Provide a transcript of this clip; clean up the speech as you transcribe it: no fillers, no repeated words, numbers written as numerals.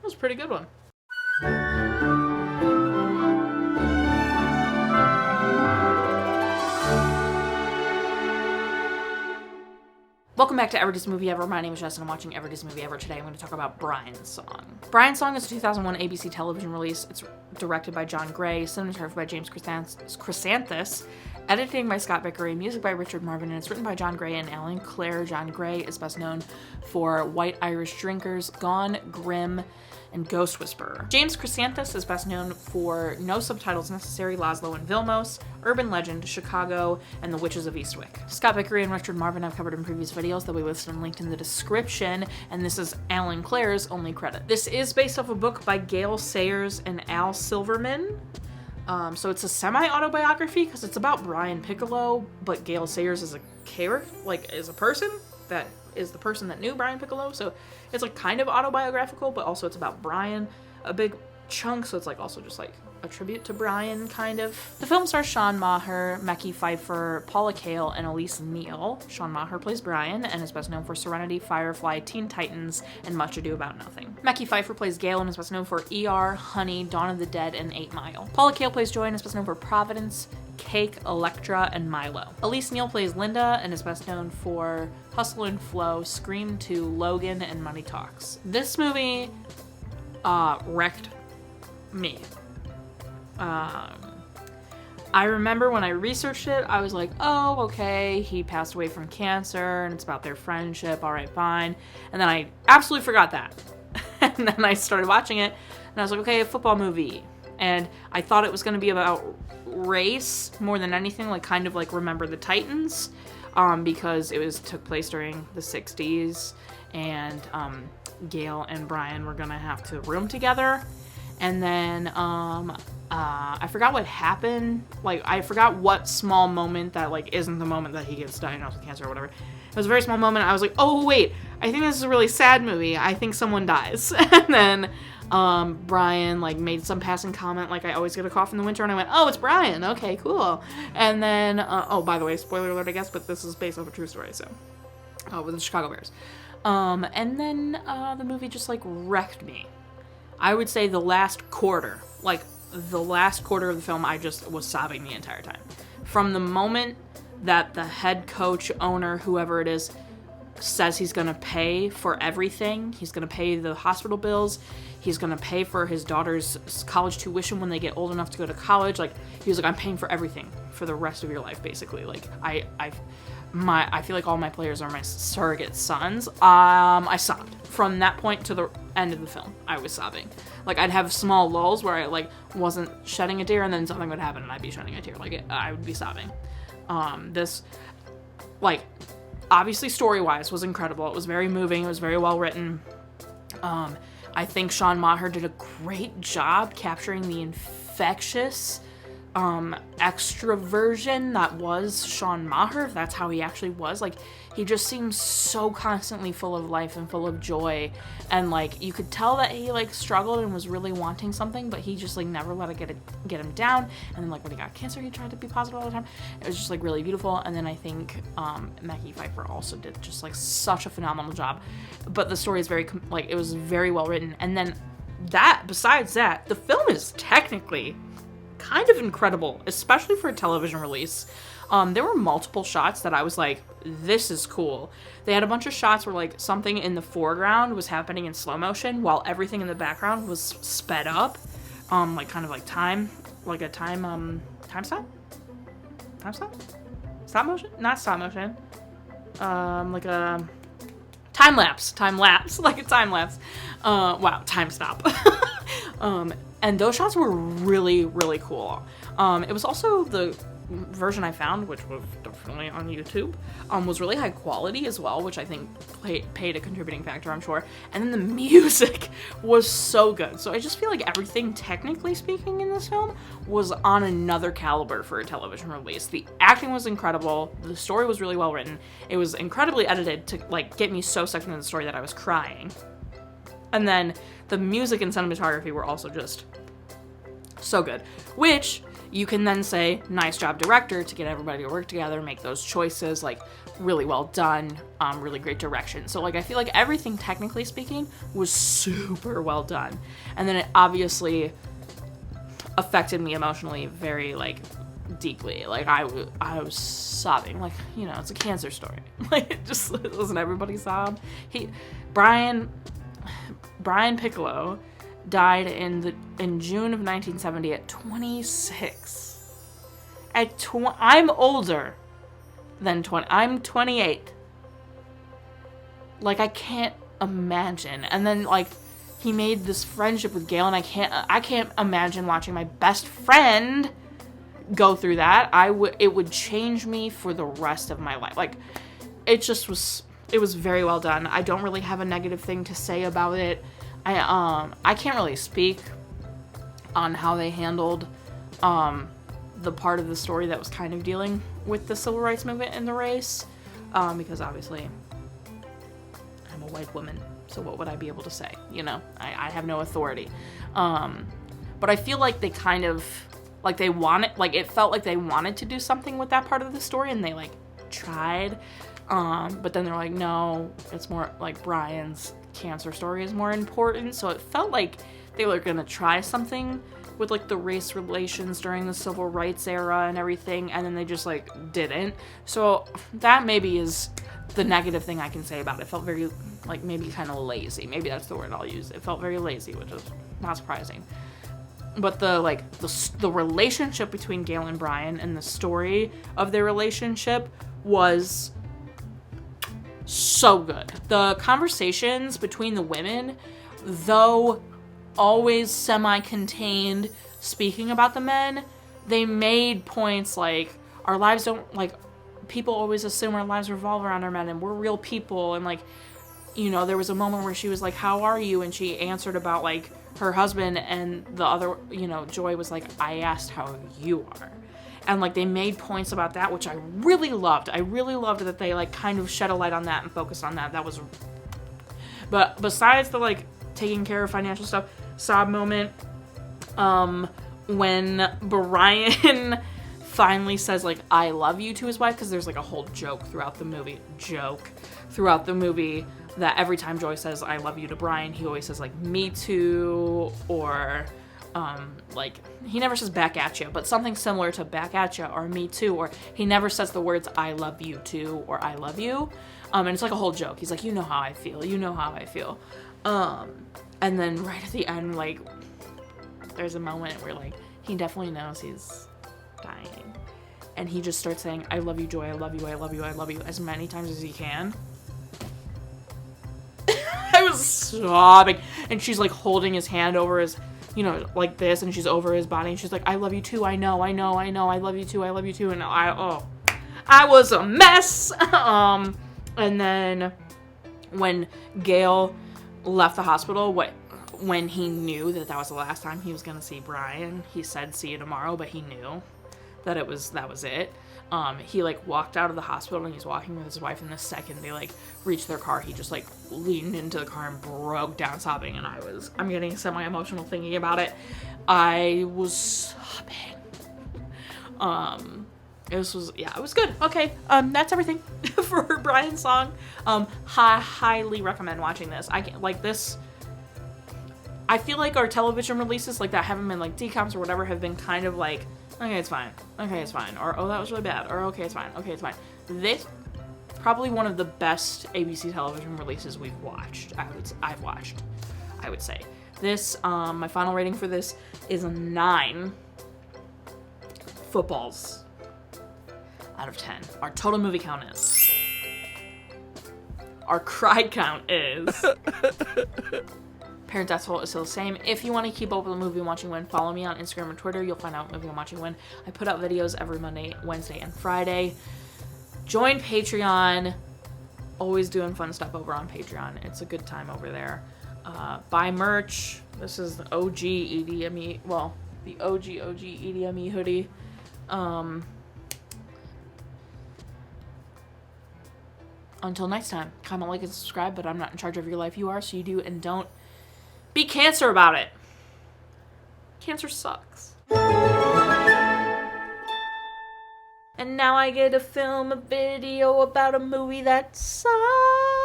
was a pretty good one. Welcome back to Ever Disney Movie Ever. My name is Jess and I'm watching Ever Disney Movie Ever. Today I'm going to talk about Brian's Song. Brian's Song is a 2001 ABC television release. It's directed by John Gray, cinematography by James Chressanthis, editing by Scott Vickery, music by Richard Marvin, and it's written by John Gray and Alan Clare. John Gray is best known for White Irish Drinkers, Gone, Grimm, and Ghost Whisperer. James Chressanthis is best known for No Subtitles Necessary, Laszlo and Vilmos, Urban Legend, Chicago, and The Witches of Eastwick. Scott Vickery and Richard Marvin I've covered in previous videos that we listed and linked in the description, and this is Alan Clare's only credit. This is based off a book by Gale Sayers and Al Silverman. So it's a semi-autobiography because it's about Brian Piccolo, but Gale Sayers is a character, like is a person that is the person that knew Brian Piccolo. So it's like kind of autobiographical, but also it's about Brian a big chunk. So it's like also just like a tribute to Brian kind of. The film stars Sean Maher, Mekhi, Phifer, Paula, Cale, and Elise Neal. Sean Maher plays Brian and is best known for Serenity, Firefly, Teen Titans, and Much Ado About Nothing. Mekhi Phifer plays Gale and is best known for ER, Honey, Dawn of the Dead, and 8 Mile. Paula Cale plays Joy and is best known for Providence, Cake, Electra, and Milo. Elise Neal plays Linda and is best known for Hustle and Flow, Scream 2, Logan, and Money Talks. This movie wrecked me. I remember when I researched it, I was like, oh, okay, he passed away from cancer, and it's about their friendship, alright, fine. And then I absolutely forgot that. And then I started watching it, and I was like, okay, a football movie. And I thought it was going to be about race more than anything, like kind of like Remember the Titans, because it took place during the 60s, and Gale and Brian were going to have to room together. And then I forgot what happened. Like, I forgot what small moment that, like, isn't the moment that he gets diagnosed with cancer or whatever. It was a very small moment. I was like, oh, wait, I think this is a really sad movie. I think someone dies. And then Brian, like, made some passing comment, like, I always get a cough in the winter. And I went, oh, it's Brian. Okay, cool. And then, oh, by the way, spoiler alert, I guess, but this is based off a true story, so. With the Chicago Bears. And then the movie just, like, wrecked me. I would say the last quarter of the film, I just was sobbing the entire time. From the moment that the head coach, owner, whoever it is, says he's going to pay for everything, he's going to pay the hospital bills, he's going to pay for his daughter's college tuition when they get old enough to go to college. Like, he was like, I'm paying for everything for the rest of your life, basically. Like, I feel like all my players are my surrogate sons. I sobbed. From that point to the end of the film, I was sobbing. Like, I'd have small lulls where I, like, wasn't shedding a tear, and then something would happen and I'd be shedding a tear. Like, I would be sobbing. This, like, obviously story-wise was incredible. It was very moving. It was very well written. I think Sean Maher did a great job capturing the infectious extroversion that was Sean Maher, if that's how he actually was. Like, he just seems so constantly full of life and full of joy, and like you could tell that he like struggled and was really wanting something, but he just like never let it get him down. And then like when he got cancer, he tried to be positive all the time. It was just like really beautiful. And then I think Mekhi Phifer also did just like such a phenomenal job. But the story is very like, it was very well written. And then besides that, the film is technically kind of incredible, especially for a television release. There were multiple shots that I was like, this is cool. They had a bunch of shots where like something in the foreground was happening in slow motion while everything in the background was sped up. Like kind of like time stop? Stop motion? Not stop motion. Like a time lapse, like a time lapse. Wow, time stop. And those shots were really, really cool. It was also the version I found, which was definitely on YouTube, was really high quality as well, which I think paid a contributing factor, I'm sure. And then the music was so good. So I just feel like everything, technically speaking, in this film was on another caliber for a television release. The acting was incredible. The story was really well written. It was incredibly edited to like get me so sucked into the story that I was crying. And then the music and cinematography were also just so good, which you can then say, nice job, director, to get everybody to work together, make those choices. Like, really well done, really great direction. So, like, I feel like everything, technically speaking, was super well done. And then it obviously affected me emotionally very, like, deeply. Like, I was sobbing. Like, you know, it's a cancer story. Like, it just doesn't everybody sob? Brian Piccolo died in June of 1970 at 26. I'm older than 20. I'm 28. Like, I can't imagine. And then, like, he made this friendship with Cale, and I can't imagine watching my best friend go through that. It would change me for the rest of my life. Like, it was very well done. I don't really have a negative thing to say about it. I can't really speak on how they handled the part of the story that was kind of dealing with the civil rights movement in the race, because obviously I'm a white woman, so what would I be able to say? You know, I have no authority. But I feel like they kind of, like, it felt like they wanted to do something with that part of the story, and they, like, tried, but then they're like, no, it's more like Brian's cancer story is more important. So it felt like they were gonna try something with, like, the race relations during the civil rights era and everything, and then they just, like, didn't. So that maybe is the negative thing I can say about it. It felt very, like, maybe kind of lazy. Maybe that's the word I'll use. It felt very lazy, which is not surprising. But the relationship between Cale and Brian and the story of their relationship was so good. The conversations between the women, though always semi-contained, speaking about the men, they made points like, our lives don't, like, people always assume our lives revolve around our men, and we're real people, and, like, you know, there was a moment where she was like, how are you? And she answered about, like, her husband, and the other, you know, Joy was like, I asked how you are. And, like, they made points about that, which I really loved. I really loved that they, like, kind of shed a light on that and focused on that. That was, but besides the, like, taking care of financial stuff, sob moment, when Brian finally says, like, I love you to his wife, because there's, like, a whole joke throughout the movie, that every time Joy says, I love you to Brian, he always says, like, me too, or, like, he never says back at you, but something similar to back at you, or me too, or he never says the words, I love you too, or I love you, and it's, like, a whole joke. He's like, you know how I feel, and then right at the end, like, there's a moment where, like, he definitely knows he's dying, and he just starts saying, I love you, Joy, I love you, I love you, I love you, as many times as he can. I was sobbing, and she's, like, holding his hand over his, you know, like this, and she's over his body, and she's like, I love you too, I know, I love you too, and I was a mess. And then when Cale left the hospital, when he knew that was the last time he was gonna see Brian, he said, see you tomorrow, but he knew that that was it. He, like, walked out of the hospital, and he's walking with his wife, and the second they, like, reached their car, he just, like, leaned into the car and broke down sobbing, and I'm getting semi-emotional thinking about it. I was sobbing. It was good. Okay, that's everything for Brian's song. Highly recommend watching this. I feel like our television releases, like, that haven't been, like, decoms or whatever, have been kind of like, okay, it's fine, or, oh, that was really bad, or, okay, it's fine. This, probably one of the best ABC television releases we've watched, I've watched, I would say. This, my final rating for this is a 9 footballs out of 10. Our total movie count is. Our cry count is. Parent Death Toll is still the same. If you want to keep up with the Movie I'm Watching When, follow me on Instagram and Twitter. You'll find out what movie I'm watching when. I put out videos every Monday, Wednesday, and Friday. Join Patreon. Always doing fun stuff over on Patreon. It's a good time over there. Buy merch. This is the OG EDME. Well, the OG EDME hoodie. Until next time, comment, like, and subscribe, but I'm not in charge of your life. You are, so you do and don't. Be cancer about it. Cancer sucks. And now I get to film a video about a movie that sucks.